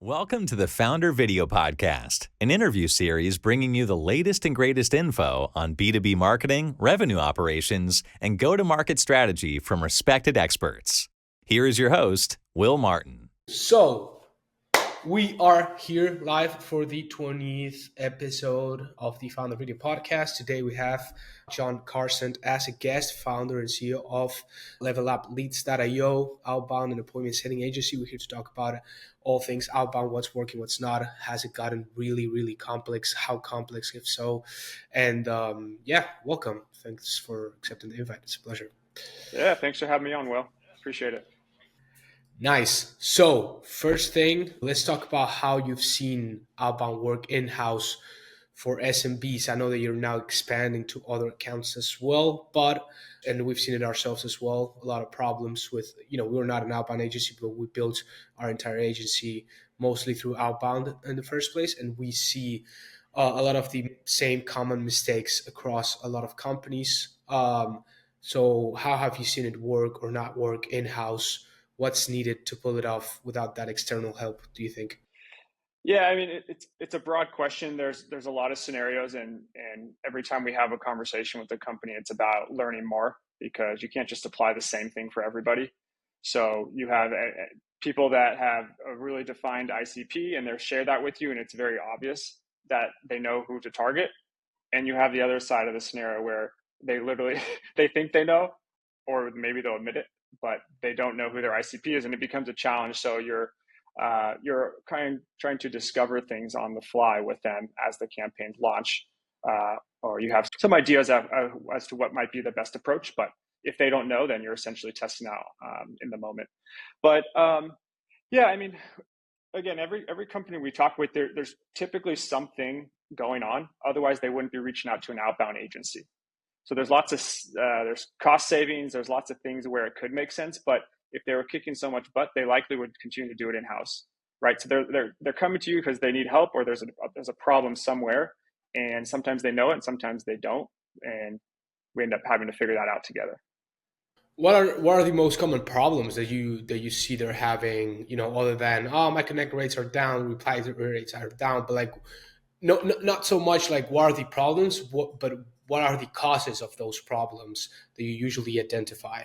Welcome to the FounderVideo podcast, an interview series bringing you the latest and greatest info on B2B marketing, revenue operations, and go-to-market strategy from respected experts. Here is your host, Will Martin. So, we are here live for the 20th episode of the FounderVideo podcast. Today we have John Karsant as a guest, founder and CEO of LevelUpLeads.io, outbound and appointment setting agency. We're here to talk about all things outbound, what's working, what's not. Has it gotten really, really complex? How complex, if so? And welcome. Thanks for accepting the invite. It's a pleasure. Yeah, thanks for having me on, Will. Appreciate it. Nice. So first thing, let's talk about how you've seen outbound work in-house for SMBs. I know that you're now expanding to other accounts as well, and we've seen it ourselves as well, a lot of problems with, we're not an outbound agency, but we built our entire agency mostly through outbound in the first place. And we see a lot of the same common mistakes across a lot of companies. So how have you seen it work or not work in-house? What's needed to pull it off without that external help, do you think? Yeah, I mean, it's a broad question. There's a lot of scenarios, and every time we have a conversation with the company, it's about learning more, because you can't just apply the same thing for everybody. So you have people that have a really defined ICP, and they'll share that with you, and it's very obvious that they know who to target. And you have the other side of the scenario where they literally they think they know, or maybe they'll admit it, but they don't know who their ICP is, and it becomes a challenge. So you're trying to discover things on the fly with them as the campaigns launch, or you have some ideas as to what might be the best approach. But if they don't know, then you're essentially testing out in the moment. But yeah, I mean, again, every company we talk with, there's typically something going on. Otherwise, they wouldn't be reaching out to an outbound agency. So there's lots of there's cost savings. There's lots of things where it could make sense, but if they were kicking so much butt, they likely would continue to do it in house, right? So they're coming to you because they need help, or there's a problem somewhere, and sometimes they know it, and sometimes they don't, and we end up having to figure that out together. What are the most common problems that you see they're having? Other than my connect rates are down, reply rates are down, but like no, not so much like what are the problems, but what are the causes of those problems that you usually identify?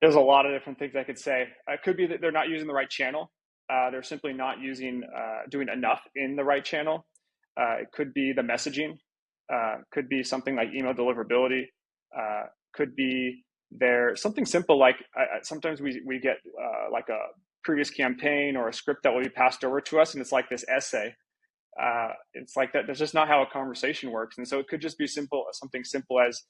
There's a lot of different things I could say. It could be that they're not using the right channel. They're simply not doing enough in the right channel. It could be the messaging. Could be something like email deliverability. Could be something simple like sometimes we get like a previous campaign or a script that will be passed over to us, and it's like this essay. It's like that. That's just not how a conversation works. And so it could just be something simple as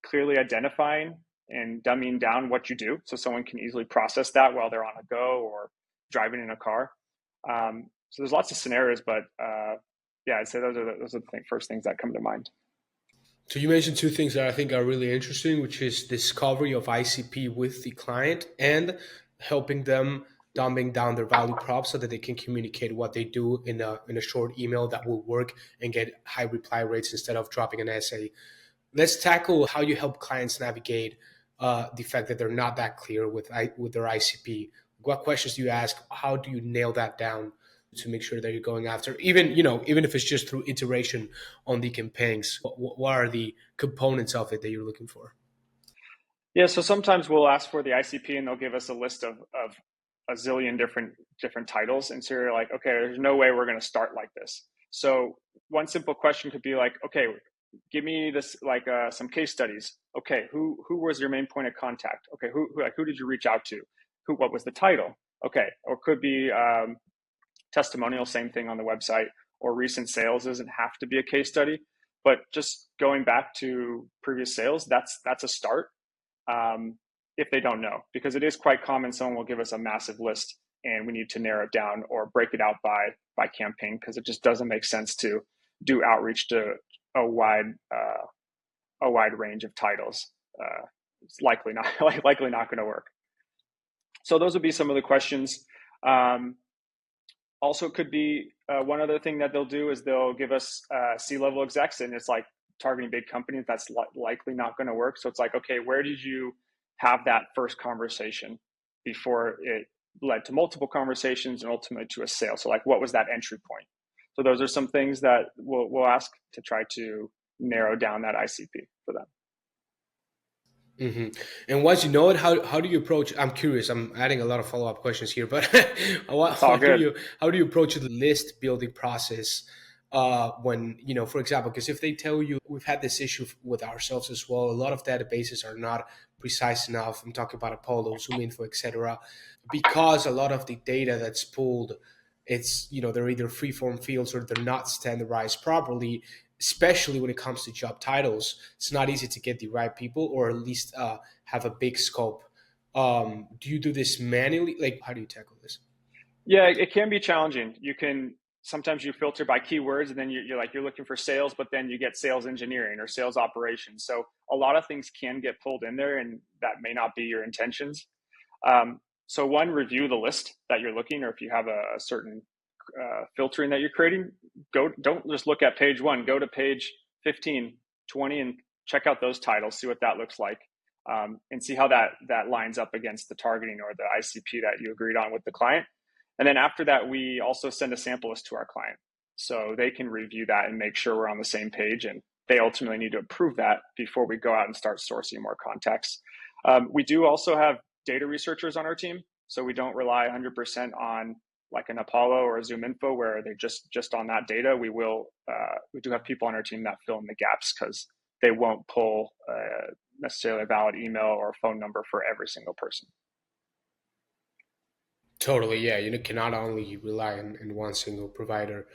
clearly identifying and dumbing down what you do, so someone can easily process that while they're on a go or driving in a car. So there's lots of scenarios, but yeah, I'd say those are the first things that come to mind. So you mentioned two things that I think are really interesting, which is discovery of ICP with the client and helping them dumbing down their value prop so that they can communicate what they do in a short email that will work and get high reply rates instead of dropping an essay. Let's tackle how you help clients navigate the fact that they're not that clear with their ICP. What questions do you ask? How do you nail that down to make sure that you're going after, even if it's just through iteration on the campaigns? What are the components of it that you're looking for? Yeah, so sometimes we'll ask for the ICP, and they'll give us a list of a zillion different titles, and so you're like, okay, there's no way we're going to start like this. So one simple question could be like, okay, give me this, like some case studies. Okay, who was your main point of contact? Okay, who did you reach out to? What was the title? Okay, or could be testimonial, same thing on the website, or recent sales. Doesn't have to be a case study, but just going back to previous sales, that's a start. If they don't know, because it is quite common, someone will give us a massive list and we need to narrow it down or break it out by campaign, because it just doesn't make sense to do outreach to a wide range of titles. It's likely not going to work. So those would be some of the questions. Also, it could be one other thing that they'll do is they'll give us C-level execs, and it's like targeting big companies. That's likely not going to work. So it's like, okay, where did you have that first conversation before it led to multiple conversations and ultimately to a sale. So like, what was that entry point? So those are some things that we'll ask to try to narrow down that ICP for them. Mm-hmm. And once you know it, how do you approach? I'm curious. I'm adding a lot of follow up questions here, but It's all good. how do you approach the list building process? When for example, because if they tell you we've had this issue with ourselves as well, a lot of databases are not precise enough. I'm talking about Apollo, ZoomInfo, etc. Because a lot of the data that's pulled, it's they're either freeform fields or they're not standardized properly, especially when it comes to job titles. It's not easy to get the right people or at least have a big scope. Do you do this manually? Like, how do you tackle this? Yeah, it can be challenging. Sometimes you filter by keywords, and then you're looking for sales, but then you get sales engineering or sales operations. So a lot of things can get pulled in there, and that may not be your intentions. So one, review the list that you're looking, or if you have a certain filtering that you're creating, don't just look at page 1, go to page 15, 20, and check out those titles, see what that looks like, and see how that lines up against the targeting or the ICP that you agreed on with the client. And then after that, we also send a sample list to our client so they can review that and make sure we're on the same page, and they ultimately need to approve that before we go out and start sourcing more contacts. We do also have data researchers on our team, so we don't rely 100% on like an Apollo or a ZoomInfo where they're just on that data. We do have people on our team that fill in the gaps because they won't pull necessarily a valid email or phone number for every single person. Totally, yeah. You cannot only rely on one single provider.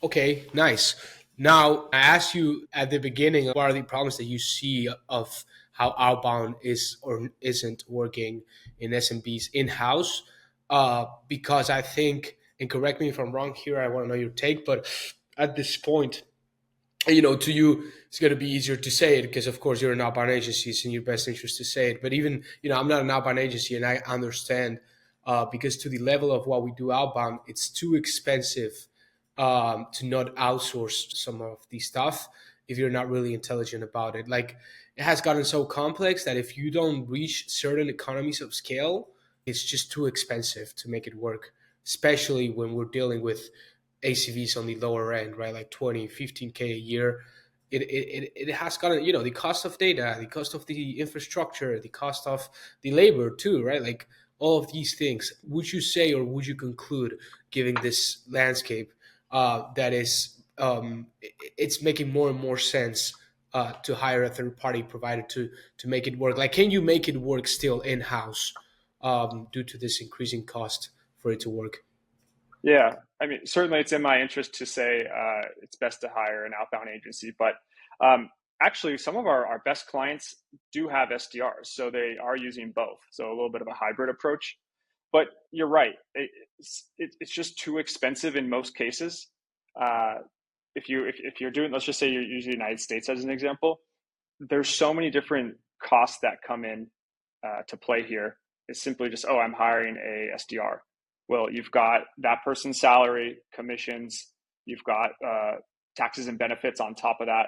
Okay, nice. Now, I asked you at the beginning, what are the problems that you see of how outbound is or isn't working in SMBs in-house? Because I think, and correct me if I'm wrong here, I want to know your take, but at this point, to you, it's going to be easier to say it because, of course, you're an outbound agency. It's in your best interest to say it. But even, I'm not an outbound agency, and I understand because to the level of what we do outbound, it's too expensive to not outsource some of the stuff if you're not really intelligent about it. Like, it has gotten so complex that if you don't reach certain economies of scale, it's just too expensive to make it work, especially when we're dealing with ACVs on the lower end, right? Like 20, 15K a year. It has gotten, the cost of data, the cost of the infrastructure, the cost of the labor too, right? Like all of these things. Would you say, or would you conclude, given this landscape, that is, it's making more and more sense to hire a third party provider to make it work? Like, can you make it work still in-house due to this increasing cost for it to work? Yeah, I mean, certainly it's in my interest to say it's best to hire an outbound agency, but actually some of our best clients do have SDRs, so they are using both. So a little bit of a hybrid approach. But you're right, it's just too expensive in most cases. If you're doing, let's just say you're using the United States as an example, there's so many different costs that come in to play here. It's simply just, oh, I'm hiring a SDR. Well, you've got that person's salary, commissions, you've got taxes and benefits on top of that.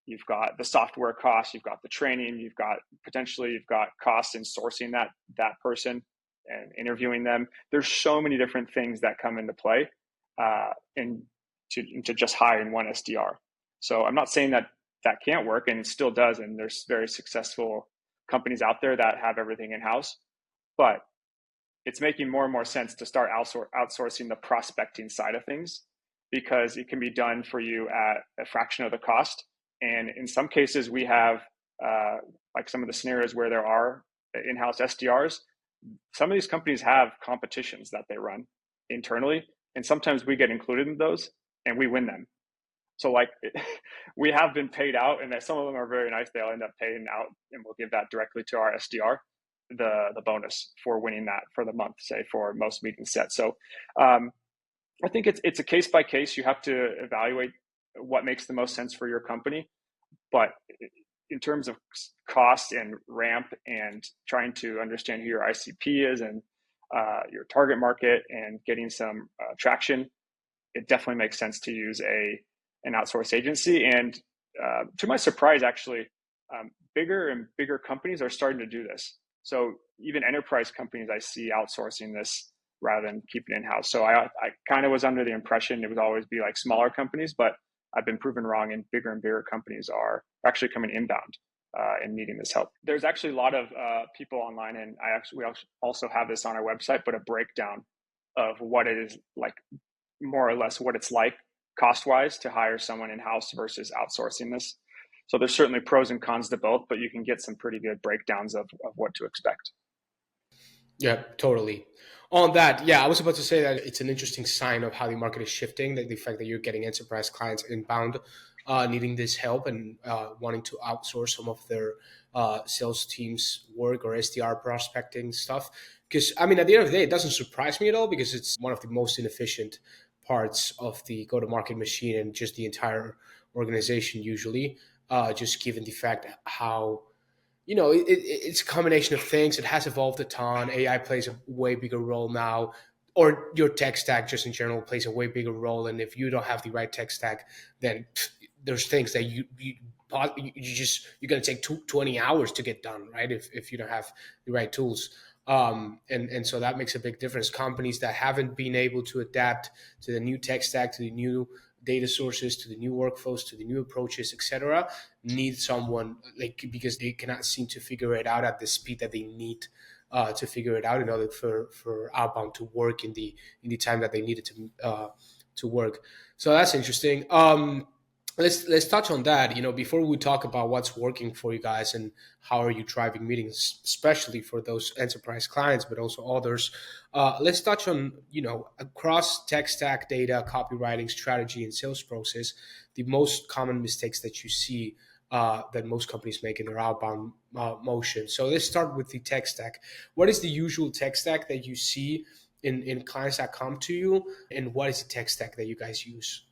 You've got the software costs, you've got the training, you've got costs in sourcing that person and interviewing them. There's so many different things that come into play into just hiring one SDR. So I'm not saying that can't work, and it still does. And there's very successful companies out there that have everything in-house, but it's making more and more sense to start outsourcing the prospecting side of things because it can be done for you at a fraction of the cost. And in some cases, we have like some of the scenarios where there are in-house SDRs. Some of these companies have competitions that they run internally, and sometimes we get included in those and we win them. So like we have been paid out, and some of them are very nice. They'll end up paying out, and we'll give that directly to our SDR, the bonus for winning that for the month, say for most meetings set. So I think it's a case by case. You have to evaluate what makes the most sense for your company. But in terms of cost and ramp and trying to understand who your ICP is and your target market and getting some traction, it definitely makes sense to use an outsource agency. And to my surprise, actually, bigger and bigger companies are starting to do this. So even enterprise companies I see outsourcing this rather than keep it in-house. So I kind of was under the impression it would always be like smaller companies, but I've been proven wrong, and bigger companies are actually coming inbound and needing this help. There's actually a lot of people online, and we also have this on our website, but a breakdown of what it is like, more or less what it's like cost-wise to hire someone in-house versus outsourcing this. So there's certainly pros and cons to both, but you can get some pretty good breakdowns of what to expect. Yeah, totally. On that, yeah, I was about to say that it's an interesting sign of how the market is shifting, that the fact that you're getting enterprise clients inbound, needing this help and wanting to outsource some of their sales team's work or SDR prospecting stuff. Because, I mean, at the end of the day, it doesn't surprise me at all because it's one of the most inefficient parts of the go-to-market machine and just the entire organization usually, just given the fact how it's a combination of things. It has evolved a ton. AI plays a way bigger role now, or your tech stack just in general plays a way bigger role. And if you don't have the right tech stack, then there's things that you're going to take 20 hours to get done, right? If you don't have the right tools. And so that makes a big difference. Companies that haven't been able to adapt to the new tech stack, to the new data sources, to the new workflows, to the new approaches, etc., need someone because they cannot seem to figure it out at the speed that they need to figure it out in order for outbound to work in the time that they need it to work. So that's interesting. Let's touch on that. Before we talk about what's working for you guys and how are you driving meetings, especially for those enterprise clients, but also others. Let's touch on across tech stack, data, copywriting, strategy, and sales process, the most common mistakes that you see that most companies make in their outbound motion. So let's start with the tech stack. What is the usual tech stack that you see in clients that come to you, and what is the tech stack that you guys use?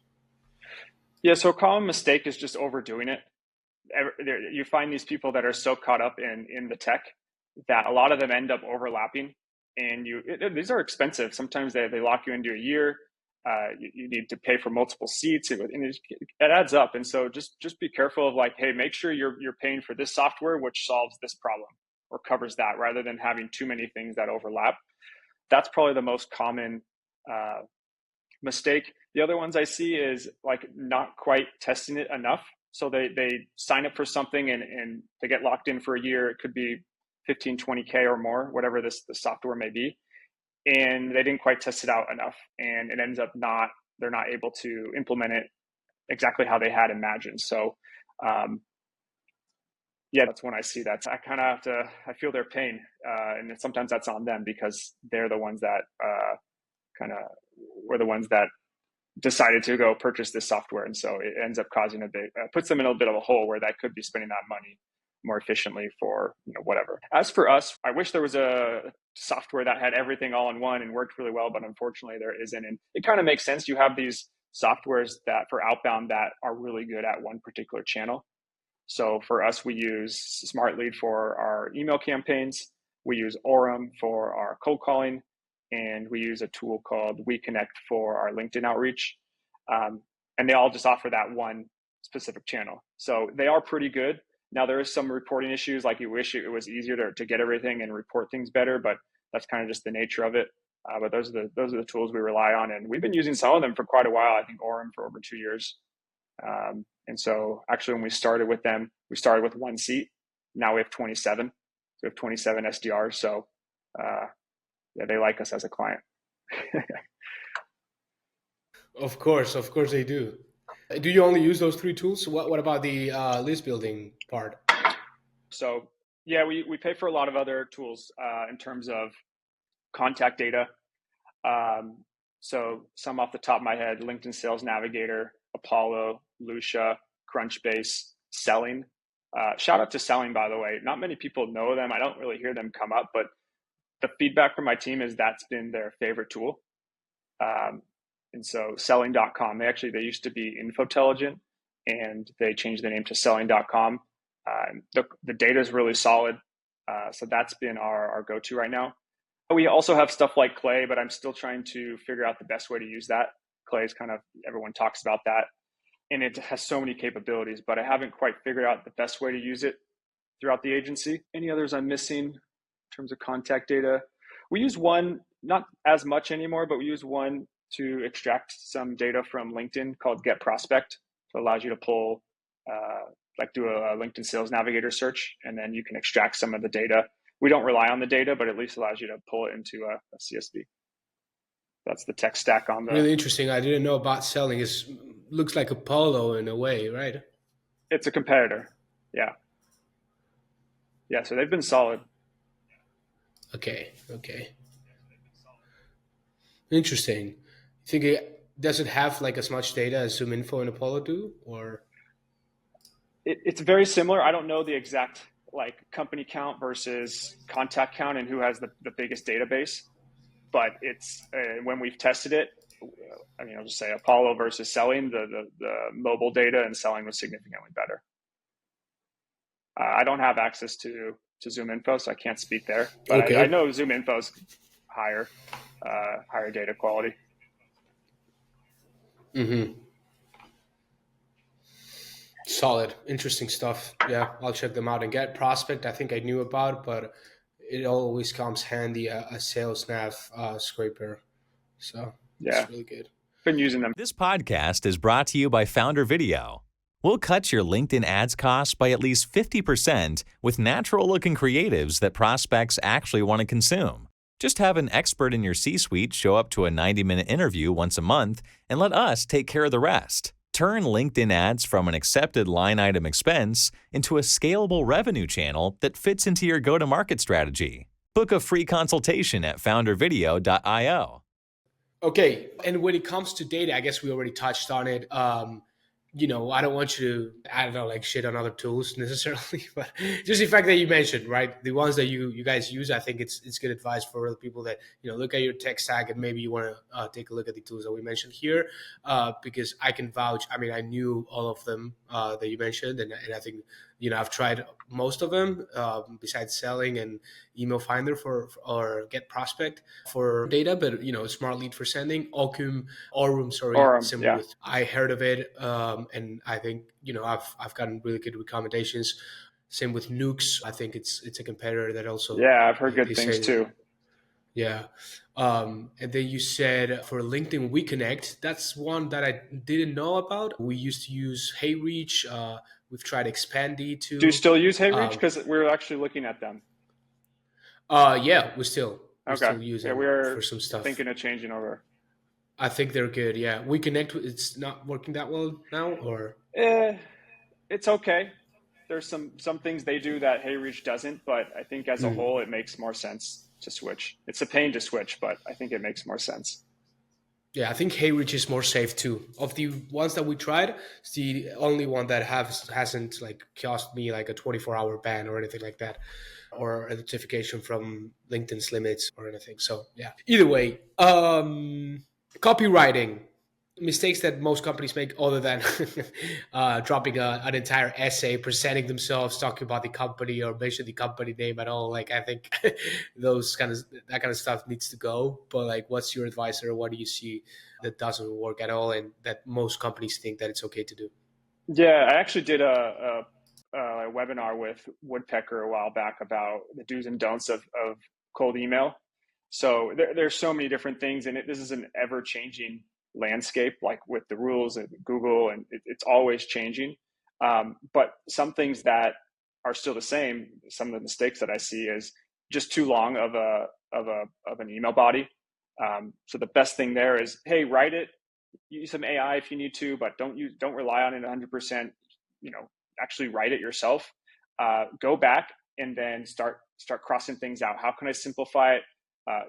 Yeah, so a common mistake is just overdoing it. You find these people that are so caught up in the tech that a lot of them end up overlapping, and these are expensive. Sometimes they lock you into a year. You need to pay for multiple seats, and it adds up. And so just be careful of hey, make sure you're paying for this software which solves this problem or covers that, rather than having too many things that overlap. That's probably the most common mistake. The other ones I see is not quite testing it enough. So they sign up for something and they get locked in for a year. It could be 15, 20K or more, whatever the software may be. And they didn't quite test it out enough. And it ends up they're not able to implement it exactly how they had imagined. So yeah, that's when I see that. I kind of I feel their pain. And sometimes that's on them because they're the ones that were the ones that decided to go purchase this software. And so it ends up causing puts them in a bit of a hole where that could be spending that money more efficiently for whatever. As for us, I wish there was a software that had everything all in one and worked really well, but unfortunately there isn't. And it kind of makes sense. You have these softwares that for outbound that are really good at one particular channel. So for us, we use Smart Lead for our email campaigns. We use Orem for our cold calling. And we use a tool called WeConnect for our LinkedIn outreach. And they all just offer that one specific channel. So they are pretty good. Now, there is some reporting issues, you wish it was easier to get everything and report things better, but that's kind of just the nature of it. But those are the tools we rely on. And we've been using some of them for quite a while. I think Orem for over 2 years. And so actually when we started with them, we started with one seat. Now we have 27. So we have 27 SDRs. So yeah, they like us as a client. Of course they do. Do you only use those 3 tools? What about the list building part? So yeah, we pay for a lot of other tools in terms of contact data. So some off the top of my head: LinkedIn Sales Navigator, Apollo, Lucia, Crunchbase, Selling. Shout out to Selling, by the way. Not many people know them. I don't really hear them come up, but the feedback from my team is that's been their favorite tool. And so selling.com, they used to be Infotelligent, and they changed the name to selling.com. The data is really solid. So that's been our go-to right now. We also have stuff like Clay, but I'm still trying to figure out the best way to use that. Clay is everyone talks about that, and it has so many capabilities, but I haven't quite figured out the best way to use it throughout the agency. Any others I'm missing in terms of contact data? We use one, not as much anymore, but we use one to extract some data from LinkedIn called Get Prospect. So it allows you to pull, do a LinkedIn Sales Navigator search, and then you can extract some of the data. We don't rely on the data, but at least allows you to pull it into a CSV. That's the tech stack on the. Really interesting. I didn't know about selling. It looks like Apollo in a way, right? It's a competitor. Yeah. Yeah. So they've been solid. Okay. Interesting. You think does it have like as much data as ZoomInfo and Apollo do, or? It's very similar. I don't know the exact like company count versus contact count and who has the biggest database, but it's when we've tested it, I mean, I'll just say Apollo versus selling, the mobile data and selling was significantly better. I don't have access to ZoomInfo, so I can't speak there, but Okay. I know ZoomInfo's higher data quality. Mm-hmm. Solid, interesting stuff. Yeah, I'll check them out. And Get Prospect, I think I knew about, but it always comes handy a sales nav scraper. So Yeah, it's really good. been using them. This podcast is brought to you by FounderVideo. We'll cut your LinkedIn ads costs by at least 50% with natural-looking creatives that prospects actually want to consume. Just have an expert in your C-suite show up to a 90-minute interview once a month and let us take care of the rest. Turn LinkedIn ads from an accepted line item expense into a scalable revenue channel that fits into your go-to-market strategy. Book a free consultation at foundervideo.io. Okay, and when it comes to data, I guess we already touched on it. I don't want you to, I don't know, like shit on other tools necessarily, but just the fact that you mentioned, right, the ones that you guys use, I think it's good advice for other people that, look at your tech stack and maybe you want to take a look at the tools that we mentioned here, because I can vouch. I mean, I knew all of them that you mentioned, and I think, I've tried most of them besides selling and email finder or Get Prospect for data, but Smart Lead for sending, Aurum, similar Yeah. with, I heard of it, and I think I've gotten really good recommendations. Same with Nukes. I think it's a competitor that also. Yeah, I've heard good things too. Yeah. And then you said for LinkedIn WeConnect, that's one that I didn't know about. We used to use HeyReach. We've tried Expandy too. Do you still use HeyReach? Because we're actually looking at them. Yeah, we still use them we're for some stuff. Thinking of changing over. I think they're good. Yeah. WeConnect, it's not working that well now, or? It's okay. There's some things they do that HeyReach doesn't, but I think as a whole, it makes more sense to switch. It's a pain to switch, but I think it makes more sense. Yeah, I think HeyReach is more safe too. Of the ones that we tried, it's the only one that hasn't like cost me like a 24-hour ban or anything like that, or a notification from LinkedIn's limits or anything. So yeah. Either way, copywriting. Mistakes that most companies make, other than dropping an entire essay, presenting themselves, talking about the company, or mention the company name at all. Like, I think that kind of stuff needs to go. But like, what's your advice, or what do you see that doesn't work at all, and that most companies think that it's okay to do? Yeah, I actually did a webinar with Woodpecker a while back about the do's and don'ts of cold email. So there's so many different things, and this is an ever-changing landscape, like with the rules at Google, and it's always changing. But some things that are still the same, some of the mistakes that I see is just too long of an email body. So the best thing there is, hey, write it, use some AI if you need to, but don't rely on it 100%. Actually write it yourself. Go back and then start crossing things out. How can I simplify it?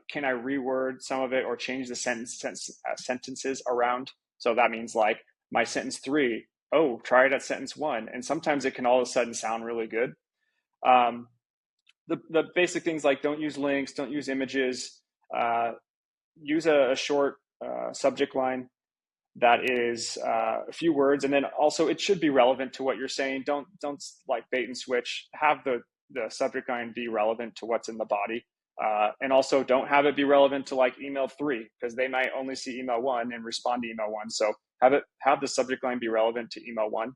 Can I reword some of it or change the sentences around? So that means like my sentence 3, try it at sentence 1. And sometimes it can all of a sudden sound really good. The basic things like don't use links, don't use images, use a short subject line that is a few words. And then also it should be relevant to what you're saying. Don't like bait and switch. Have the subject line be relevant to what's in the body. And also don't have it be relevant to like email 3, because they might only see email 1 and respond to email 1. So have the subject line be relevant to email 1.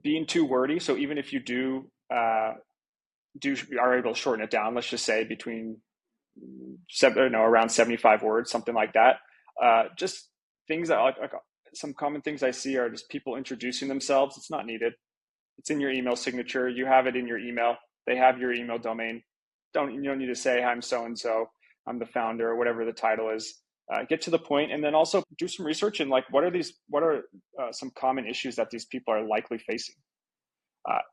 Being too wordy. So even if you are able to shorten it down, let's just say between around 75 words, something like that. Just things that like some common things I see are just people introducing themselves. It's not needed. It's in your email signature. You have it in your email. They have your email domain. You don't need to say, I'm so-and-so, I'm the founder, or whatever the title is. Get to the point, and then also do some research and like, what are some common issues that these people are likely facing?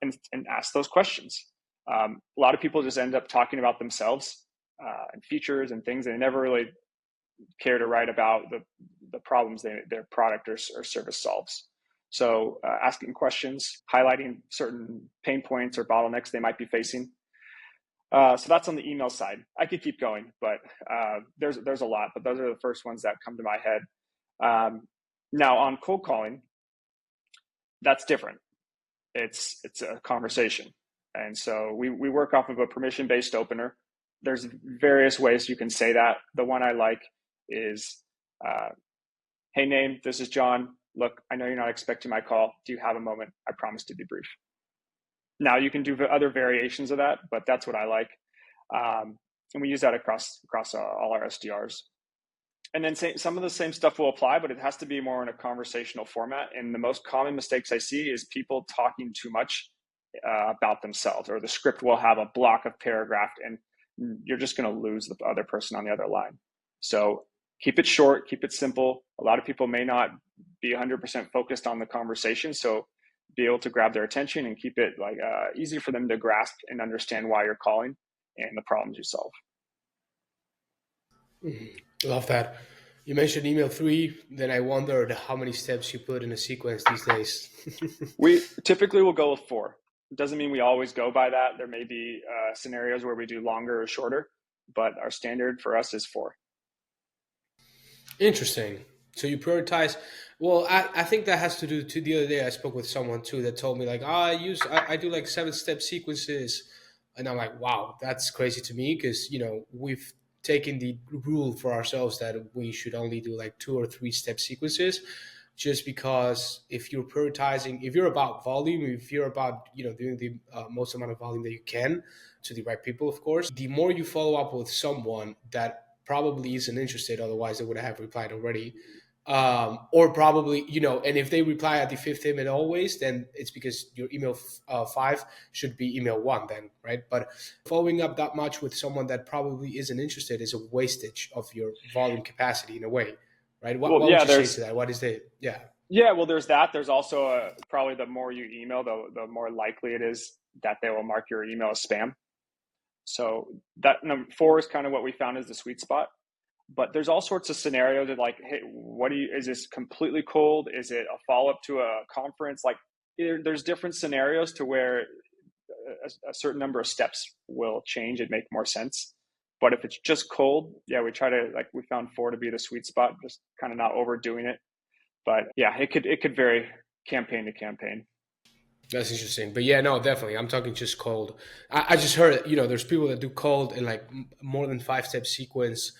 And ask those questions. A lot of people just end up talking about themselves and features and things. They never really care to write about the problems their product or service solves. So asking questions, highlighting certain pain points or bottlenecks they might be facing. So that's on the email side. I could keep going, but there's a lot, but those are the first ones that come to my head. Now on cold calling, that's different. It's a conversation. And so we work off of a permission-based opener. There's various ways you can say that. The one I like is, hey, name, this is John. Look, I know you're not expecting my call. Do you have a moment? I promise to be brief. Now you can do other variations of that, but that's what I like. And we use that across all our SDRs. And then some of the same stuff will apply, but it has to be more in a conversational format. And the most common mistakes I see is people talking too much about themselves, or the script will have a block of paragraph and you're just going to lose the other person on the other line. So keep it short, keep it simple. A lot of people may not be 100% focused on the conversation. So be able to grab their attention and keep it like easy for them to grasp and understand why you're calling and the problems you solve. Love that. You mentioned email 3, then I wondered how many steps you put in a sequence these days. We typically will go with 4. It doesn't mean we always go by that. There may be scenarios where we do longer or shorter, but our standard for us is 4. Interesting. So you prioritize. Well, I think that has to do to the other day I spoke with someone too that told me like, I do like 7-step sequences. And I'm like, wow, that's crazy to me because, we've taken the rule for ourselves that we should only do like 2 or 3-step sequences, just because if you're prioritizing, if you're about volume, if you're about, doing the most amount of volume that you can to the right people, of course, the more you follow up with someone that probably isn't interested, otherwise they would have replied already. Or probably, and if they reply at the 5th email always, then it's because your email 5 should be email 1 then, right? But following up that much with someone that probably isn't interested is a wastage of your volume capacity in a way, right? What would you say to that? What is the, yeah. Yeah, well, there's that. There's also probably the more you email, the more likely it is that they will mark your email as spam. So that number 4 is kind of what we found is the sweet spot. But there's all sorts of scenarios of like, hey, is this completely cold? Is it a follow-up to a conference? Like there's different scenarios to where a certain number of steps will change and make more sense. But if it's just cold, yeah, we found 4 to be the sweet spot, just kind of not overdoing it. But yeah, it could vary campaign to campaign. That's interesting. But yeah, no, definitely. I'm talking just cold. I just heard, there's people that do cold in like more than 5-step sequence,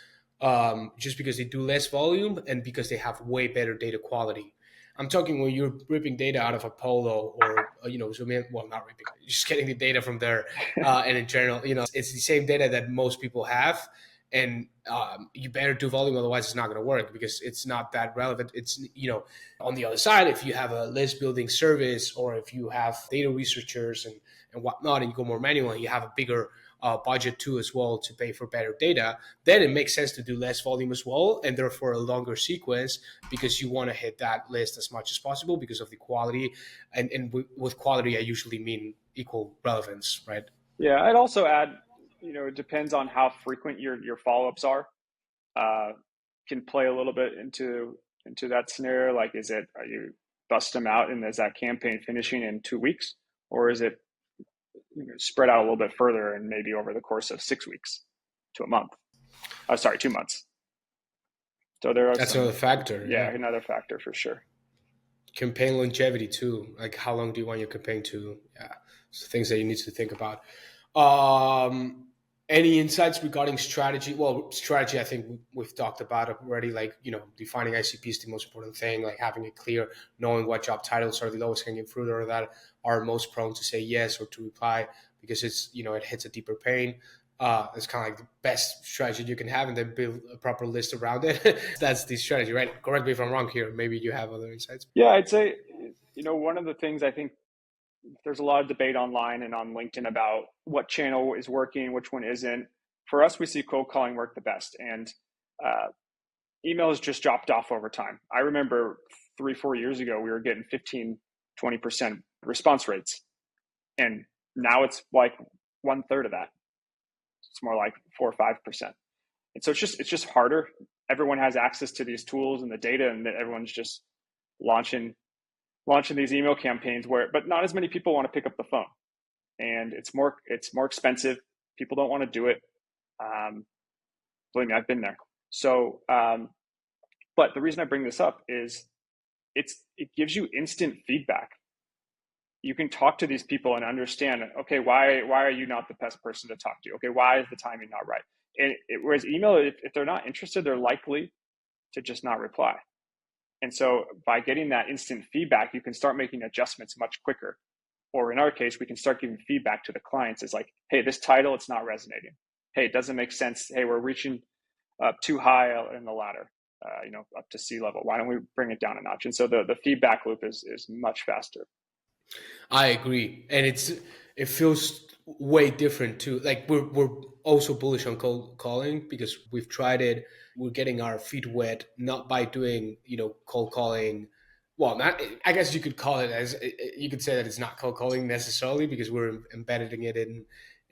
just because they do less volume and because they have way better data quality. I'm talking when you're ripping data out of Apollo or, not ripping, just getting the data from there. And in general, it's the same data that most people have. And you better do volume, otherwise it's not going to work because it's not that relevant. It's, on the other side, if you have a list building service or if you have data researchers and whatnot, and you go more manual and you have a bigger budget too as well to pay for better data, then it makes sense to do less volume as well and therefore a longer sequence because you want to hit that list as much as possible because of the quality. And with quality, I usually mean equal relevance, right? Yeah, I'd also add, it depends on how frequent your follow-ups are. Can play a little bit into that scenario. Like, are you bust them out and is that campaign finishing in 2 weeks, or is it spread out a little bit further and maybe over the course of 6 weeks to a month? 2 months. So that's another factor. Yeah, another factor for sure. Campaign longevity too. Like, how long do you want your campaign to? Yeah, so things that you need to think about. Any insights regarding strategy? Well, strategy, I think we've talked about it already. Like, defining ICP is the most important thing. Like having it clear, knowing what job titles are the lowest hanging fruit or that are most prone to say yes or to reply because it's, it hits a deeper pain. It's kind of like the best strategy you can have, and then build a proper list around it. That's the strategy, right? Correct me if I'm wrong here. Maybe you have other insights. Yeah, I'd say, one of the things I think there's a lot of debate online and on LinkedIn about what channel is working, which one isn't. For us, we see cold calling work the best, and email has just dropped off over time. I remember 3-4 years ago, we were getting 15-20% response rates, and now it's like 1/3 of that. It's more like 4 or 5%. And so it's just harder. Everyone has access to these tools and the data, and that everyone's just launching these email campaigns but not as many people want to pick up the phone, and it's more expensive. People don't want to do it. Believe me, I've been there. So, but the reason I bring this up is it gives you instant feedback. You can talk to these people and understand, okay, why are you not the best person to talk to? Okay, why is the timing not right? And whereas email, if they're not interested, they're likely to just not reply. And so by getting that instant feedback, you can start making adjustments much quicker. Or in our case, we can start giving feedback to the clients. It's like, hey, this title, it's not resonating. Hey, it doesn't make sense. Hey, we're reaching up too high in the ladder, up to C level. Why don't we bring it down a notch? And so the feedback loop is much faster. I agree, and it feels way different too. Like we're also bullish on cold calling because we've tried it. We're getting our feet wet, not by doing cold calling. Well, not, I guess you could call it as, you could say that it's not cold calling necessarily because we're embedding it in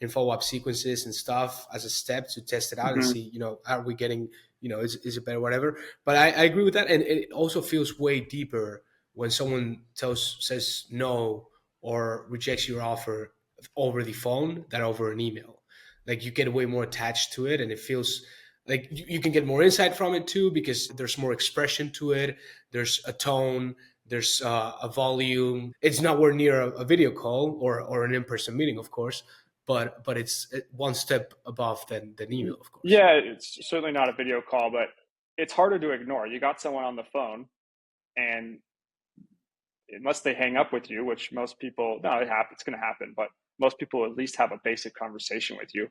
follow up sequences and stuff as a step to test it out and see are we getting is it better, whatever. But I agree with that, and it also feels way deeper when someone says no or rejects your offer over the phone than over an email. Like you get way more attached to it, and it feels like you can get more insight from it too because there's more expression to it. There's a tone. There's a volume. It's nowhere near a video call or an in-person meeting, of course, but it's one step above than email, of course. Yeah, it's certainly not a video call, but it's harder to ignore. You got someone on the phone, and unless they hang up with you, which most people, no, it's going to happen, but most people at least have a basic conversation with you.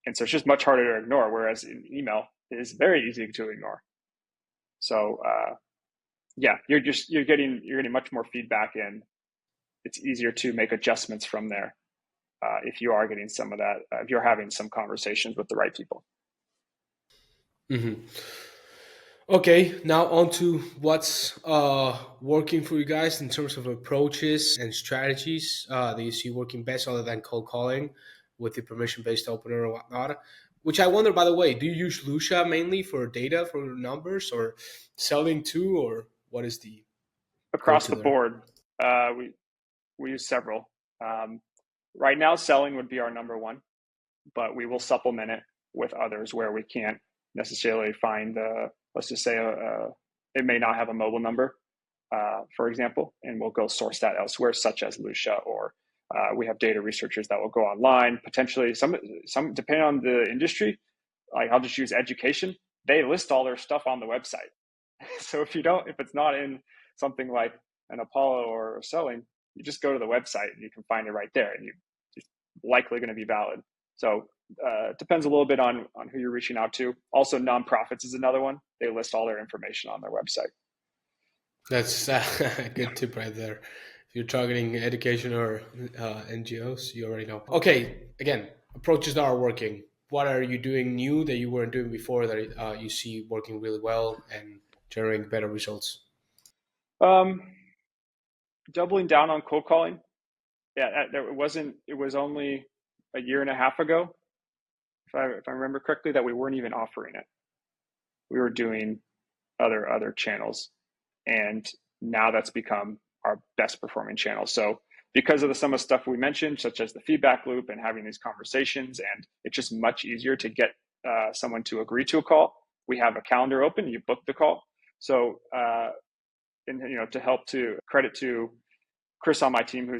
And so it's just much harder to ignore, whereas in email, it is very easy to ignore. So yeah, you're getting much more feedback, and it's easier to make adjustments from there if you are getting some of that, if you're having some conversations with the right people. Mm-hmm. Okay, now on to what's working for you guys in terms of approaches and strategies that you see working best other than cold calling with the permission-based opener or whatnot. Which I wonder, by the way, do you use Lucia mainly for data, for numbers, or selling too, or what is the across the board? We use several. Right now, selling would be our number one, but we will supplement it with others where we can't necessarily find let's just say it may not have a mobile number, for example, and we'll go source that elsewhere, such as Lucia, or we have data researchers that will go online. Potentially, some depending on the industry, like I'll just use education. They list all their stuff on the website. So if it's not in something like an Apollo or selling, you just go to the website and you can find it right there, and it's likely going to be valid. So it depends a little bit on who you're reaching out to. Also, nonprofits is another one. They list all their information on their website. That's a good tip right there. If you're targeting education or NGOs, you already know. Okay, again, approaches that are working. What are you doing new that you weren't doing before that you see working really well and generating better results? Doubling down on cold calling. Yeah, it was only a year and a half ago, if I remember correctly, that we weren't even offering it. We were doing other channels, and now that's become our best performing channel. So because of some of the stuff we mentioned, such as the feedback loop and having these conversations, and it's just much easier to get someone to agree to a call. We have a calendar open, you book the call. So and to credit to Chris on my team, who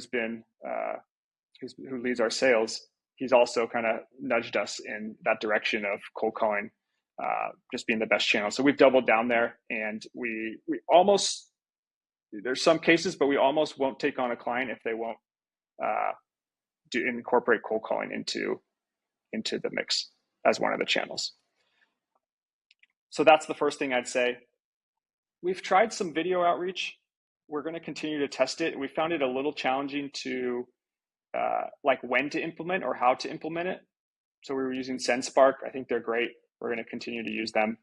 leads our sales, he's also kind of nudged us in that direction of cold calling just being the best channel. So we've doubled down there, and we almost, there's some cases, but we almost won't take on a client if they won't incorporate cold calling into into the mix as one of the channels. So that's the first thing I'd say. We've tried some video outreach. We're going to continue to test it. We found it a little challenging to like when to implement or how to implement it. So we were using SendSpark. I think they're great. We're going to continue to use them.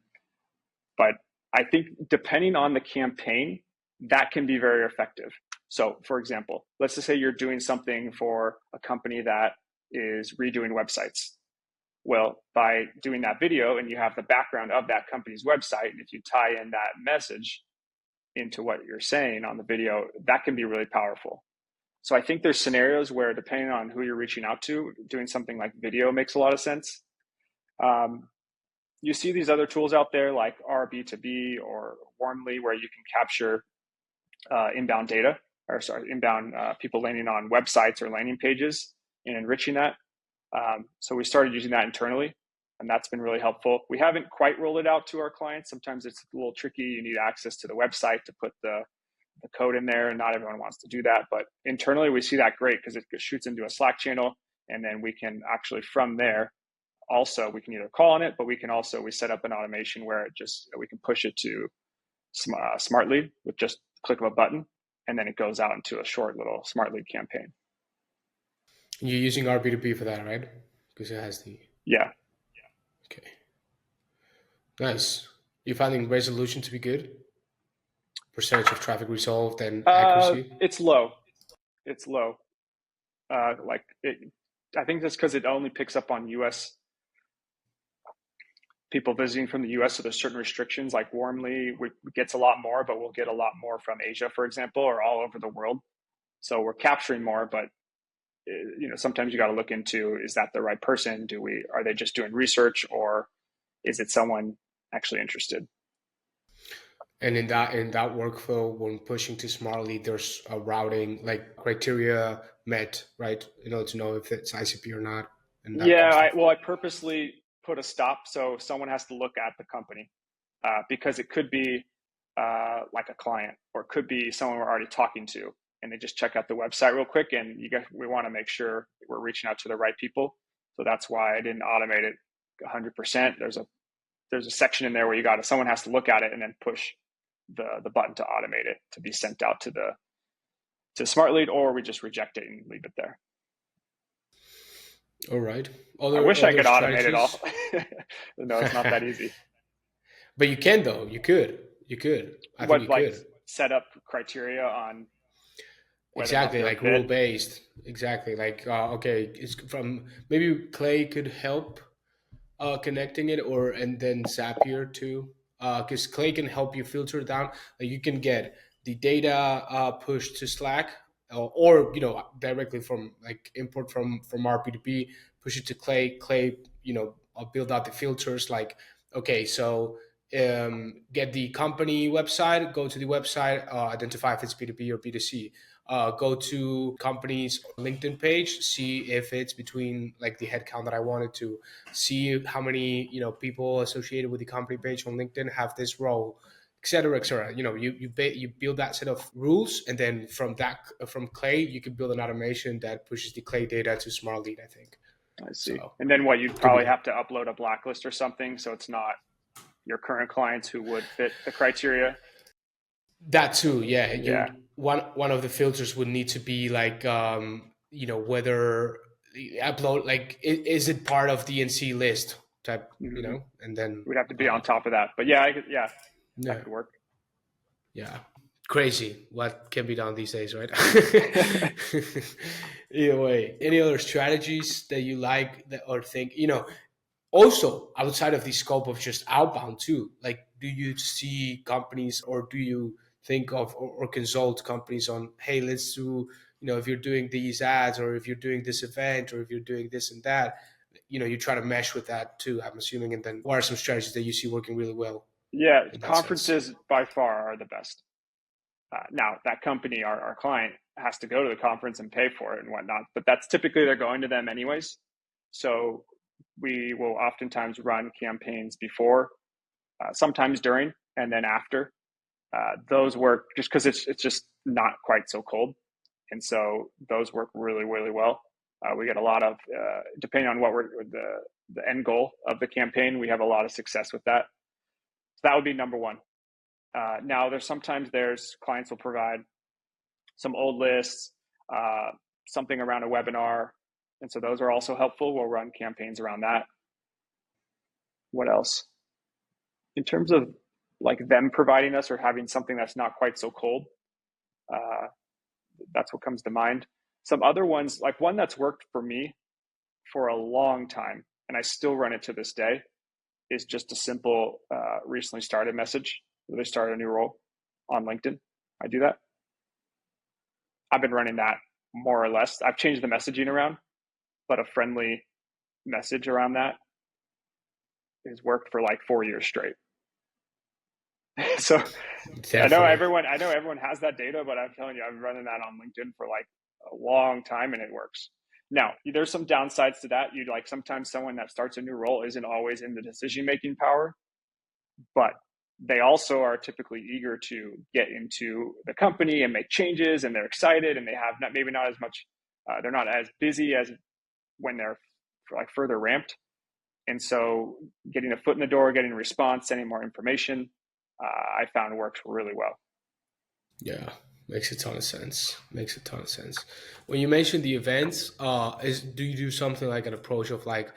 But I think depending on the campaign, that can be very effective. So for example, let's just say you're doing something for a company that is redoing websites. Well, by doing that video and you have the background of that company's website, and if you tie in that message into what you're saying on the video, that can be really powerful. So I think there's scenarios where, depending on who you're reaching out to, doing something like video makes a lot of sense. You see these other tools out there like B2B or Warmly, where you can capture inbound data, or sorry, inbound people landing on websites or landing pages and enriching that. So we started using that internally, and that's been really helpful. We haven't quite rolled it out to our clients. Sometimes it's a little tricky. You need access to the website to put the code in there, and not everyone wants to do that. But internally, we see that great because it shoots into a Slack channel, and then we can actually, from there, also, we can either call on it, but we set up an automation where we can push it to Smart Lead with just a click of a button, and then it goes out into a short little Smart Lead campaign. You're using B2B for that, right? Because it has the... Yeah. Okay. Nice. You finding resolution to be good? Percentage of traffic resolved and accuracy? It's low. I think that's because it only picks up on US people visiting from the US. So there's certain restrictions, like Warmly gets a lot more, but we'll get a lot more from Asia, for example, or all over the world. So we're capturing more, but sometimes you got to look into, is that the right person? Are they just doing research, or is it someone actually interested? And in that workflow, when pushing to Smart Lead, there's a routing, like criteria met, right? To know if it's ICP or not. And I purposely put a stop, so someone has to look at the company, because it could be like a client, or it could be someone we're already talking to, and they just check out the website real quick. And we want to make sure we're reaching out to the right people. So that's why I didn't automate it 100%. There's a section in there where someone has to look at it and then push the button to automate it to be sent out to Smart Lead, or we just reject it and leave it there. All right. I wish I could automate it all. No, it's not that easy. But you can, though. You could. I think you could set up criteria on. Exactly, like rule-based. Exactly, like okay, it's from maybe Clay could help connecting it, and then Zapier too, because Clay can help you filter down. Like you can get the data pushed to Slack, or directly from like import from B2B, push it to Clay. Clay, build out the filters. Like okay, so get the company website, go to the website, identify if it's B2B or B2C. Go to company's LinkedIn page, see if it's between like the headcount that I wanted to, see how many people associated with the company page on LinkedIn have this role, et cetera, et cetera. You build that set of rules, and then from Clay you can build an automation that pushes the Clay data to Smart Lead, I think. I see. So, and then you'd probably have to upload a blacklist or something, so it's not your current clients who would fit the criteria. That too, yeah. One of the filters would need to be like, whether upload, like, is it part of DNC list type, mm-hmm. And then we'd have to be on top of that. But that could work. Yeah, crazy what can be done these days, right? Either way, any other strategies that you like or think, also outside of the scope of just outbound too, like, do you see companies, or do you think of or consult companies on, hey, let's do, if you're doing these ads, or if you're doing this event, or if you're doing this and that, you try to mesh with that too, I'm assuming. And then what are some strategies that you see working really well? Yeah, conferences by far are the best. Now that company, our client, has to go to the conference and pay for it and whatnot, but that's typically they're going to them anyways. So we will oftentimes run campaigns before, sometimes during, and then after. Those work just because it's just not quite so cold, and so those work really, really well. We get a lot of, depending on what the end goal of the campaign, we have a lot of success with that. So that would be number one. Now, there's clients will provide some old lists, something around a webinar. And so those are also helpful. We'll run campaigns around that. What else? In terms of like them providing us or having something that's not quite so cold, that's what comes to mind. Some other ones, like one that's worked for me for a long time, and I still run it to this day, is just a simple recently started message. They started a new role on LinkedIn. I do that. I've been running that more or less. I've changed the messaging around, but a friendly message around that has worked for like 4 years straight. So Definitely. I know everyone has that data, but I'm telling you, I've been running that on LinkedIn for like a long time and it works. Now, there's some downsides to that. Sometimes someone that starts a new role isn't always in the decision-making power, but they also are typically eager to get into the company and make changes, and they're excited, and they have maybe not as much, they're not as busy as when they're like further ramped. And so getting a foot in the door, getting a response, sending more information, I found works really well. Yeah, makes a ton of sense. When you mentioned the events, do you do something like an approach of like,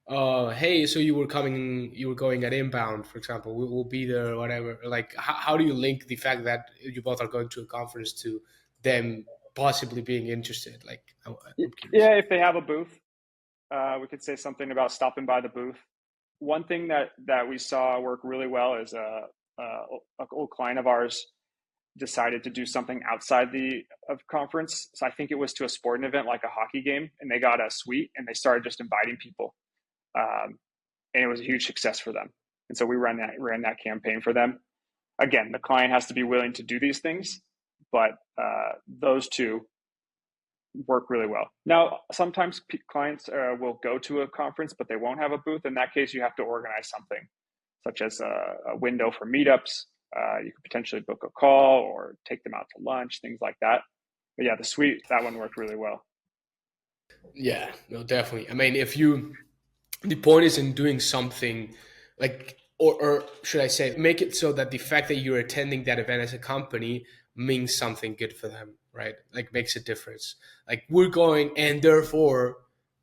hey, so you were going at Inbound, for example, we'll be there, or whatever. Like, how do you link the fact that you both are going to a conference to them possibly being interested? Like, I'm curious. Yeah, if they have a booth, we could say something about stopping by the booth. One thing that we saw work really well is an old client of ours decided to do something outside of conference. So I think it was to a sporting event like a hockey game, and they got a suite and they started just inviting people. And it was a huge success for them. And so we ran that campaign for them. Again, the client has to be willing to do these things, but those two work really well. Now, sometimes clients will go to a conference, but they won't have a booth. In that case, you have to organize something, such as a window for meetups. You could potentially book a call or take them out to lunch, things like that. But yeah, the suite, that one worked really well. Yeah, no, definitely. I mean, the point is in doing something like, or should I say, make it so that the fact that you're attending that event as a company means something good for them, right? Like, makes a difference. Like, we're going, and therefore,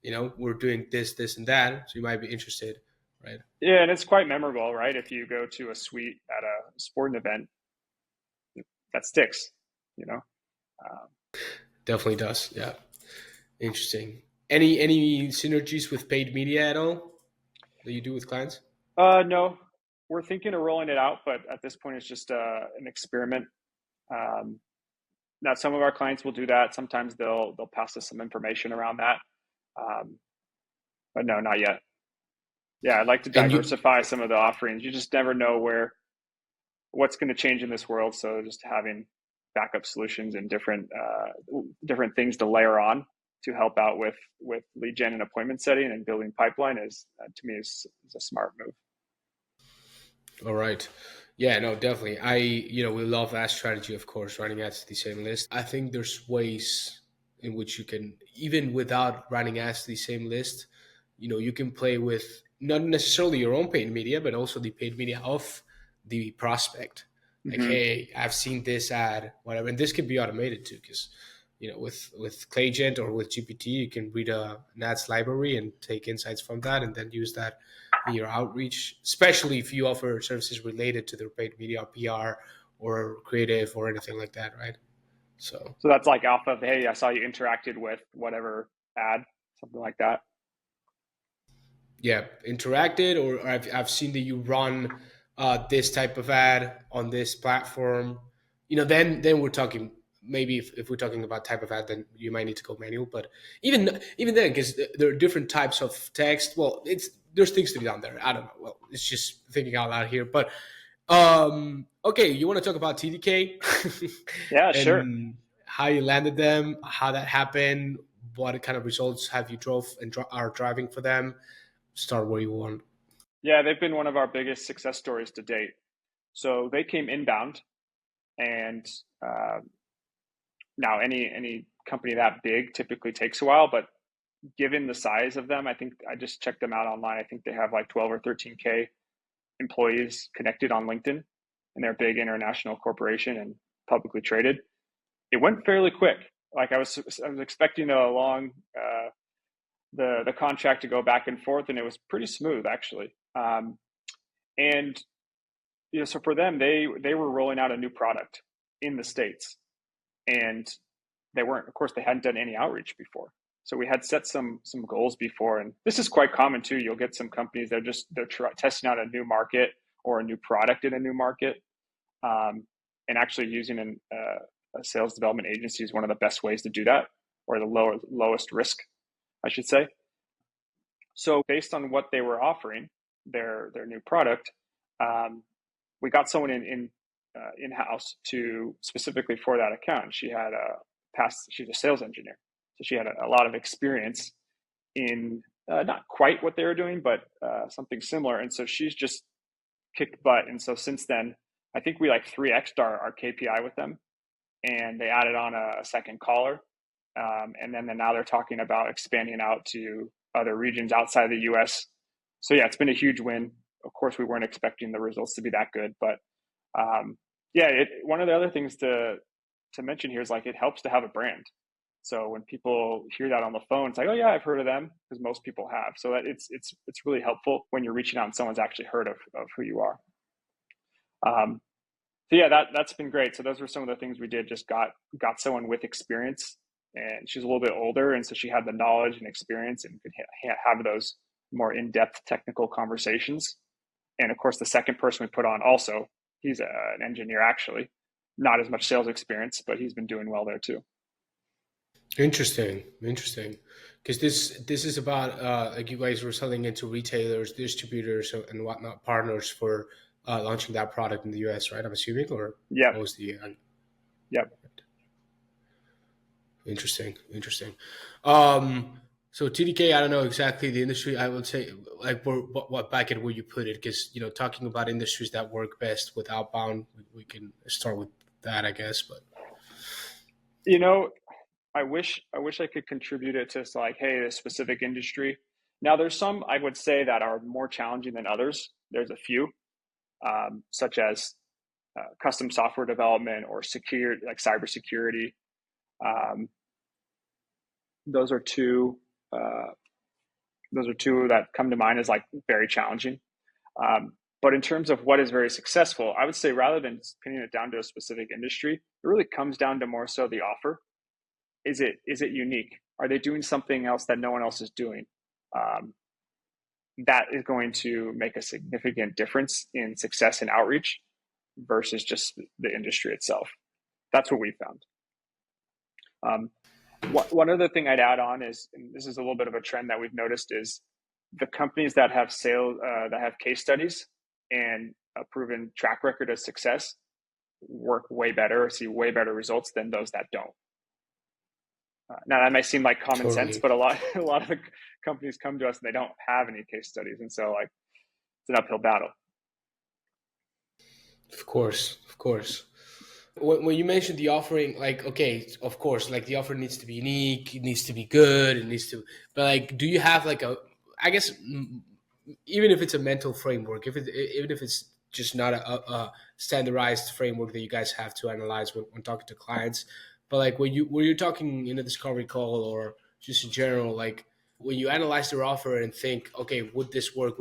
we're doing this, and that. So you might be interested, right? Yeah, and it's quite memorable, right? If you go to a suite at a sporting event, that sticks, Definitely does. Yeah. Interesting. Any synergies with paid media at all that you do with clients? No, we're thinking of rolling it out, but at this point, it's just an experiment. Now, some of our clients will do that. Sometimes they'll pass us some information around that, but no, not yet. Yeah, I'd like to diversify some of the offerings. You just never know what's going to change in this world. So just having backup solutions and different things to layer on to help out with lead gen and appointment setting and building pipeline is to me is a smart move. All right. Yeah, no, definitely. We love that strategy, of course, running ads to the same list. I think there's ways in which you can, even without running ads to the same list, you can play with not necessarily your own paid media, but also the paid media of the prospect. Like, hey, I've seen this ad, whatever. And this could be automated too, because, with Claygent or with GPT, you can read an ads library and take insights from that and then use that in your outreach, especially if you offer services related to their paid media or PR or creative or anything like that, right? So that's like off of, hey, I saw you interacted with whatever ad, something like that. Yeah, interacted, or I've seen that you run this type of ad on this platform. Then we're talking, maybe if we're talking about type of ad, then you might need to go manual. But even then, because there are different types of text. Well, there's things to be done there. I don't know. Well, it's just thinking out loud here. But okay, you want to talk about TDK? Yeah, and sure. How you landed them, how that happened, what kind of results have you drove and are driving for them? Start where you want. Yeah, they've been one of our biggest success stories to date. So they came inbound, and now any company that big typically takes a while, but given the size of them, I think I just checked them out online. I think they have like 12 or 13K employees connected on LinkedIn, and they're a big international corporation and publicly traded. It went fairly quick. Like I was expecting a long the contract to go back and forth, and it was pretty smooth actually. And so for them, they were rolling out a new product in the States, and they weren't. Of course, they hadn't done any outreach before. So we had set some goals before, and this is quite common too. You'll get some companies that they're testing out a new market or a new product in a new market, and actually using a sales development agency is one of the best ways to do that, or the lowest risk, I should say. So based on what they were offering, their new product, we got someone in-house to specifically for that account. She's a sales engineer. So she had a lot of experience in not quite what they were doing, but something similar. And so she's just kicked butt. And so since then, I think we like 3x'd our KPI with them, and they added on a second caller. And then now they're talking about expanding out to other regions outside the US. So yeah, it's been a huge win. Of course, we weren't expecting the results to be that good, but one of the other things to mention here is like it helps to have a brand. So when people hear that on the phone, it's like, oh yeah, I've heard of them, because most people have. So that it's really helpful when you're reaching out and someone's actually heard of who you are. So yeah, that's been great. So those were some of the things we did. Just got someone with experience, and she's a little bit older, and so she had the knowledge and experience and could have those more in-depth technical conversations. And of course, the second person we put on also, he's an engineer actually, not as much sales experience, but he's been doing well there too. Interesting. Because this is about like you guys were selling into retailers, distributors, and whatnot, partners for launching that product in the US, right? I'm assuming, or yeah, what was the Yep. Interesting. So TDK, I don't know exactly the industry. I would say like what bracket would you put it? Because talking about industries that work best with outbound, we can start with that, I guess. But I wish I could contribute it to like, hey, this specific industry. Now, there's some I would say that are more challenging than others. There's a few, such as custom software development or security, like cybersecurity. Those are two that come to mind as like very challenging. But in terms of what is very successful, I would say rather than pinning it down to a specific industry, it really comes down to more so the offer. Is it unique? Are they doing something else that no one else is doing? That is going to make a significant difference in success and outreach versus just the industry itself. That's what we found. One other thing I'd add on is, and this is a little bit of a trend that we've noticed, is the companies that have that have case studies and a proven track record of success work way better, see way better results than those that don't. Now that might seem like common sense, but a lot of the companies come to us and they don't have any case studies, and so like it's an uphill battle. Of course. When you mentioned the offering, like, okay, of course, like the offer needs to be unique, it needs to be good, but like, do you have like I guess, even if it's a mental framework, even if it's just not a standardized framework that you guys have to analyze when talking to clients, but like when you're talking in a discovery call or just in general, like when you analyze their offer and think, okay, would this work?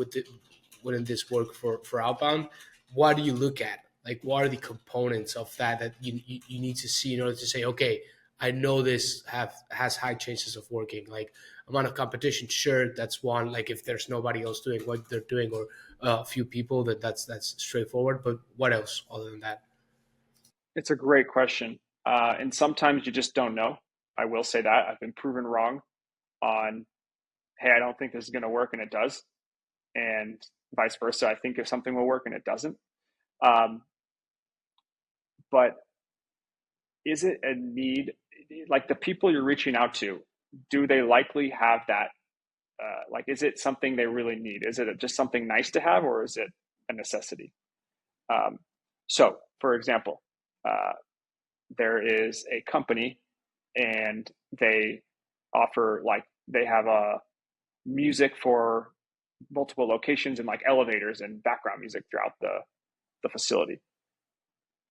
Wouldn't this work for outbound? What do you look at? Like, what are the components of that you need to see in order to say, okay, I know this has high chances of working? Like amount of competition, sure, that's one. Like if there's nobody else doing what they're doing, or a few people, that's straightforward. But what else other than that? It's a great question. And sometimes you just don't know. I will say that I've been proven wrong on, hey, I don't think this is going to work, and it does. And vice versa. I think if something will work and it doesn't. But is it a need? Like the people you're reaching out to, do they likely have that? Like, is it something they really need? Is it just something nice to have, or is it a necessity? So, for example, there is a company and they offer like they have music for multiple locations and like elevators and background music throughout the facility.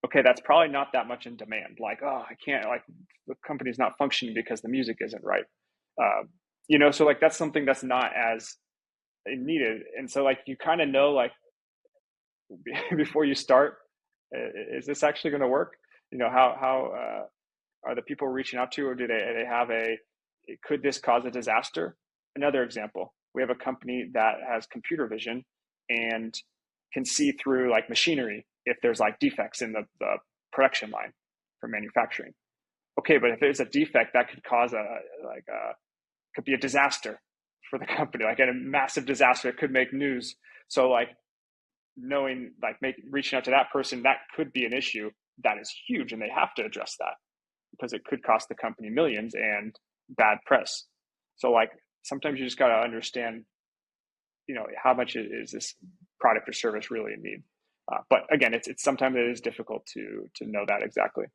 Okay, that's probably not that much in demand. Like, oh, I can't, like, the company's not functioning because the music isn't right. So like that's something that's not as needed. And so like you kind of know, like, before you start, is this actually going to work? How are the people reaching out to, or do they have could this cause a disaster? Another example, we have a company that has computer vision and can see through like machinery if there's like defects in the production line for manufacturing. Okay, but if there's a defect that could cause could be a disaster for the company, like a massive disaster. It could make news. So like knowing, like reaching out to that person, that could be an issue that is huge, and they have to address that because it could cost the company millions and bad press. So like sometimes you just got to understand, how much is this product or service really in need. But again, it's sometimes it is difficult to know that exactly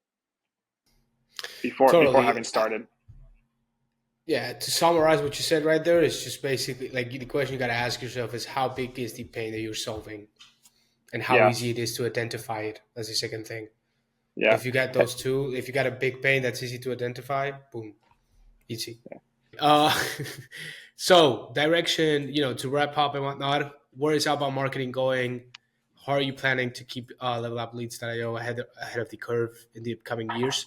before having started. Yeah, to summarize what you said right there, is just basically like the question you got to ask yourself is how big is the pain that you're solving, and how easy it is to identify it. That's the second thing. Yeah. If you got those two, if you got a big pain that's easy to identify, boom, easy. Yeah. So direction, to wrap up and whatnot, where is outbound marketing going? How are you planning to keep Level Up Leads.io ahead of the curve in the upcoming years?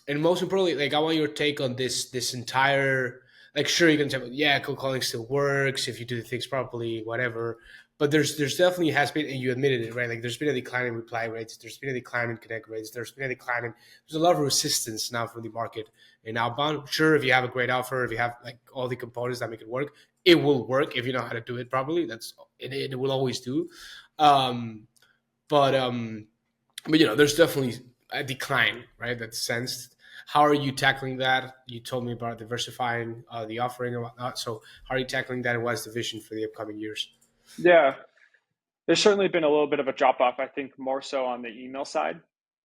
And most importantly, like, I want your take on this entire, like, sure, you can tell me, yeah, cold calling still works if you do the things properly, whatever. But there's definitely has been, and you admitted it, right? Like, there's been a decline in reply rates, there's been a decline in connect rates, there's been a decline in, there's a lot of resistance now from the market in outbound. Sure, if you have a great offer, if you have like all the components that make it will work if you know how to do it properly. It will always do. But there's definitely a decline, right? That's sensed. How are you tackling that? You told me about diversifying the offering and whatnot. So how are you tackling that, and what's the vision for the upcoming years? Yeah, there's certainly been a little bit of a drop off. I think more so on the email side,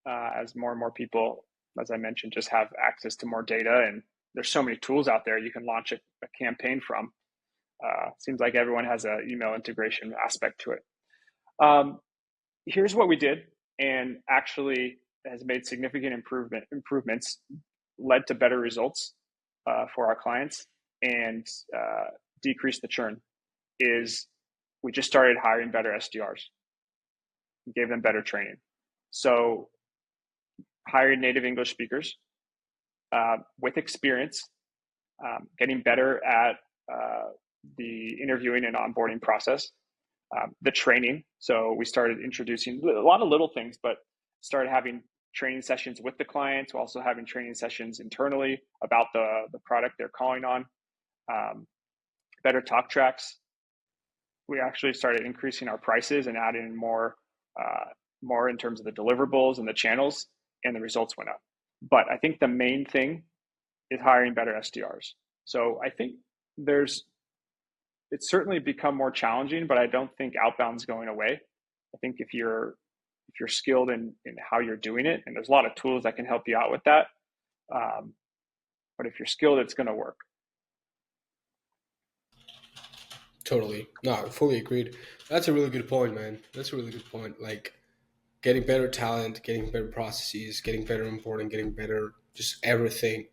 as more and more people, as I mentioned, just have access to more data, and there's so many tools out there you can launch a campaign from. Seems like everyone has an email integration aspect to it. Here's what we did, and actually has made significant improvements, led to better results for our clients, and decreased the churn. Is we just started hiring better SDRs, gave them better training. So hired native English speakers with experience, getting better at the interviewing and onboarding process, the training. So we started introducing a lot of little things, but started having training sessions with the clients, while also having training sessions internally about the product they're calling on, better talk tracks. We actually started increasing our prices and adding more in terms of the deliverables and the channels, and the results went up. But I think the main thing is hiring better SDRs. So I think it's certainly become more challenging, but I don't think outbound's going away. I think if you're skilled in how you're doing it, and there's a lot of tools that can help you out with that, but if you're skilled, it's going to work. Totally. No, fully agreed. That's a really good point, man. That's a really good point. Like, getting better talent, getting better processes, getting better onboarding, getting better just everything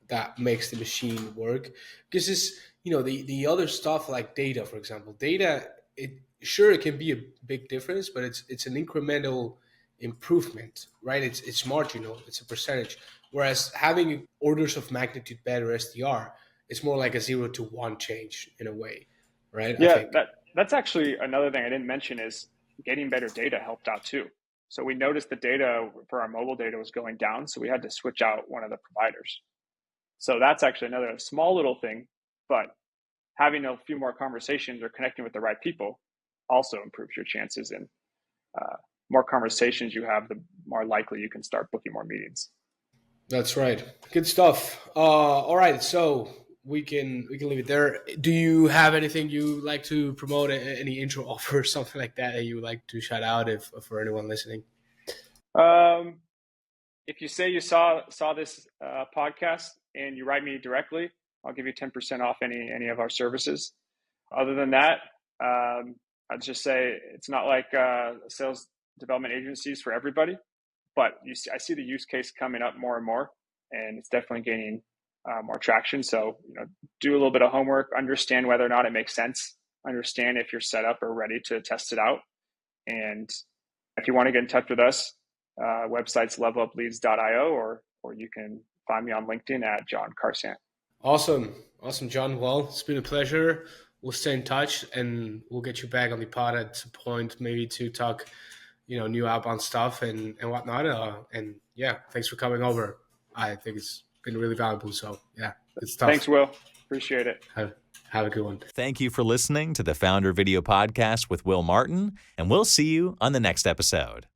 that makes the machine work. Because it's, the other stuff like data, for example. Data, it can be a big difference, but it's an incremental improvement, right? It's marginal, it's a percentage. Whereas having orders of magnitude better SDR, it's more like a 0 to 1 change in a way, right? Yeah, I think. that's actually another thing I didn't mention, is getting better data helped out too. So we noticed the data for our mobile data was going down, so we had to switch out one of the providers. So that's actually another small little thing, but having a few more conversations or connecting with the right people also improves your chances. And more conversations you have, the more likely you can start booking more meetings. That's right. Good stuff. All right, so we can leave it there. Do you have anything you like to promote? Any intro offer, something like that you would like to shout out if for anyone listening? If you say you saw this podcast and you write me directly I'll give you 10% off any of our services. Other than that, I'd just say it's not like sales development agencies for everybody, but I see the use case coming up more and more, and it's definitely gaining more traction. So, do a little bit of homework, understand whether or not it makes sense, understand if you're set up or ready to test it out. And if you want to get in touch with us, website's leveluppleads.io, or you can find me on LinkedIn at John Karsant. Awesome, John. Well, it's been a pleasure. We'll stay in touch, and we'll get you back on the pod at some point, maybe to talk, new outbound stuff and whatnot. And yeah, thanks for coming over. I think it's been really valuable. So yeah, good stuff. Thanks, Will. Appreciate it. Have a good one. Thank you for listening to the FounderVideo podcast with Will Martin, and we'll see you on the next episode.